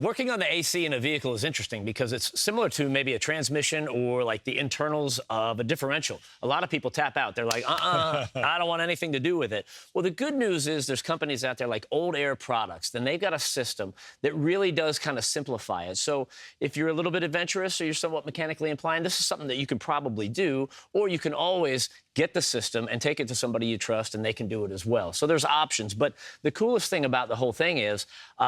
Working on the AC in a vehicle is interesting because it's similar to maybe a transmission or like the internals of a differential. A lot of people tap out. They're like, I don't want anything to do with it. Well, the good news is there's companies out there like Old Air Products. Then they've got a system that really does kind of simplify it. So if you're a little bit adventurous or you're somewhat mechanically inclined, this is something that you can probably do, or you can always get the system and take it to somebody you trust and they can do it as well. So there's options. But the coolest thing about the whole thing is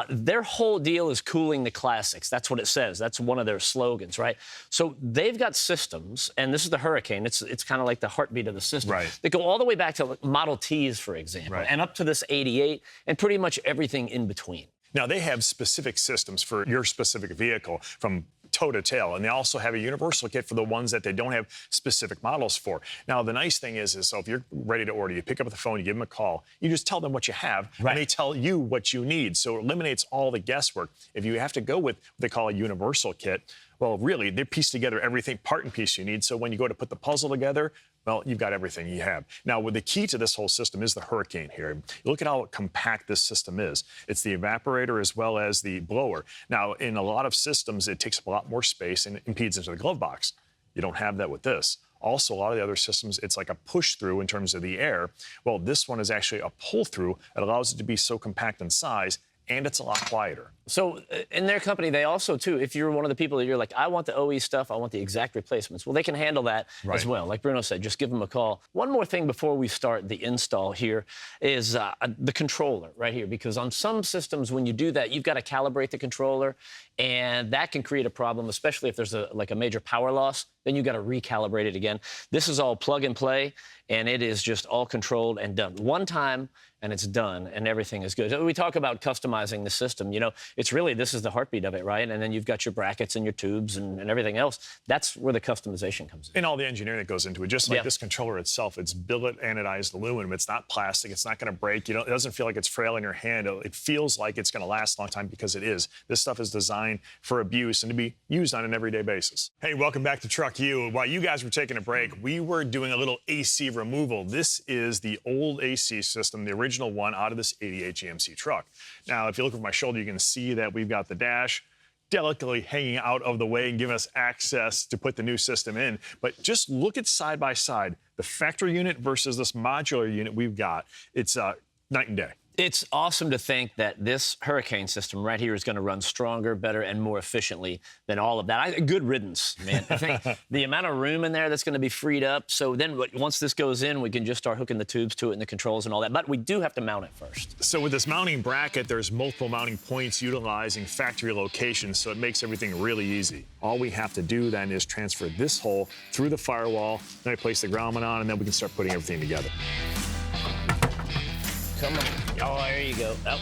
their whole deal is cooling the classics. That's what it says. That's one of their slogans, right? So they've got systems, and this is the Hurricane. It's kind of like the heartbeat of the system. Right. They go all the way back to Model Ts, for example, right, and up to this 88 and pretty much everything in between. Now, they have specific systems for your specific vehicle from toe to tail, and they also have a universal kit for the ones that they don't have specific models for. Now, the nice thing is so if you're ready to order, you pick up the phone, you give them a call, you just tell them what you have, right, and they tell you what you need. So it eliminates all the guesswork. If you have to go with what they call a universal kit, well, really, they piece together everything part and piece you need. So when you go to put the puzzle together, well, you've got everything you have. Now, the key to this whole system is the Hurricane here. You look at how compact this system is. It's the evaporator as well as the blower. Now, in a lot of systems, it takes up a lot more space and impedes into the glove box. You don't have that with this. Also, a lot of the other systems, it's like a push-through in terms of the air. Well, this one is actually a pull-through. It allows it to be so compact in size, and it's a lot quieter. So in their company, they also, too, if you're one of the people that you're like, I want the OE stuff, I want the exact replacements, well, they can handle that as well. Like Bruno said, just give them a call. One more thing before we start the install here is the controller right here, because on some systems, when you do that, you've got to calibrate the controller, and that can create a problem, especially if there's a major power loss. Then you've got to recalibrate it again. This is all plug and play, and it is just all controlled and done. One time, and it's done, and everything is good. So we talk about customizing the system. You know, it's really, this is the heartbeat of it, right? And then you've got your brackets and your tubes and everything else. That's where the customization comes in. And all the engineering that goes into it. Just like this controller itself, it's billet anodized aluminum. It's not plastic. It's not going to break. It doesn't feel like it's frail in your hand. It feels like it's going to last a long time because it is. This stuff is designed for abuse and to be used on an everyday basis. Hey, welcome back to Truck U. While you guys were taking a break, we were doing a little AC removal. This is the old AC system, the original one out of this 88 GMC truck. Now, if you look over my shoulder, you can see that we've got the dash delicately hanging out of the way and giving us access to put the new system in. But just look at side by side, the factory unit versus this modular unit we've got. It's night and day. It's awesome to think that this Hurricane system right here is going to run stronger, better, and more efficiently than all of that. Good riddance, man. I think the amount of room in there that's going to be freed up. So then once this goes in, we can just start hooking the tubes to it and the controls and all that. But we do have to mount it first. So with this mounting bracket, there's multiple mounting points utilizing factory locations, so it makes everything really easy. All we have to do then is transfer this hole through the firewall, then I place the grommet on, and then we can start putting everything together. Come on. Oh, there you go. Oh,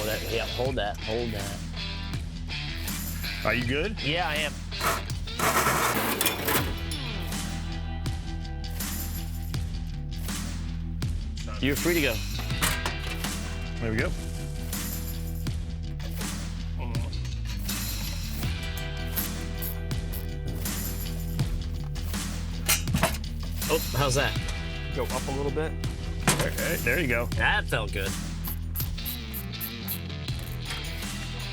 that. Yeah, hold that. Hold that. Are you good? Yeah, I am. You're free to go. There we go. Oh, how's that? Go up a little bit. Okay, there you go. That felt good.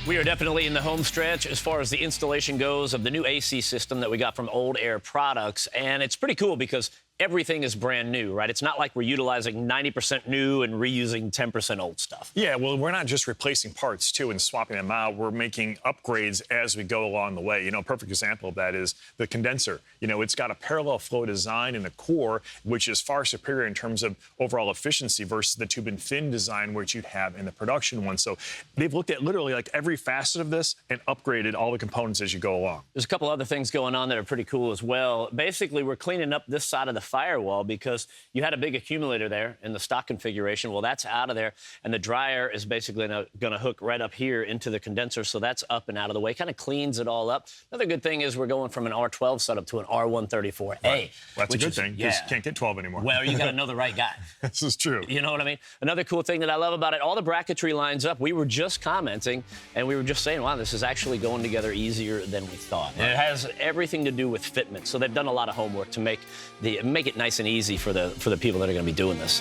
We are definitely in the home stretch as far as the installation goes of the new AC system that we got from Old Air Products. And it's pretty cool because everything is brand new, right? It's not like we're utilizing 90% new and reusing 10% old stuff. Yeah, well, we're not just replacing parts, too, and swapping them out. We're making upgrades as we go along the way. A perfect example of that is the condenser. It's got a parallel flow design in the core, which is far superior in terms of overall efficiency versus the tube and fin design, which you'd have in the production one. So they've looked at literally like every facet of this and upgraded all the components as you go along. There's a couple other things going on that are pretty cool as well. Basically, we're cleaning up this side of the firewall because you had a big accumulator there in the stock configuration. Well, that's out of there, and the dryer is basically going to hook right up here into the condenser, so that's up and out of the way. Kind of cleans it all up. Another good thing is we're going from an R12 setup to an R134A. Right. Well, that's a good thing, because you can't get 12 anymore. Well, you got to know the right guy. This is true. You know what I mean? Another cool thing that I love about it, all the bracketry lines up. We were just commenting, and we were just saying, wow, this is actually going together easier than we thought. And it has everything to do with fitment, so they've done a lot of homework to make it nice and easy for the people that are going to be doing this.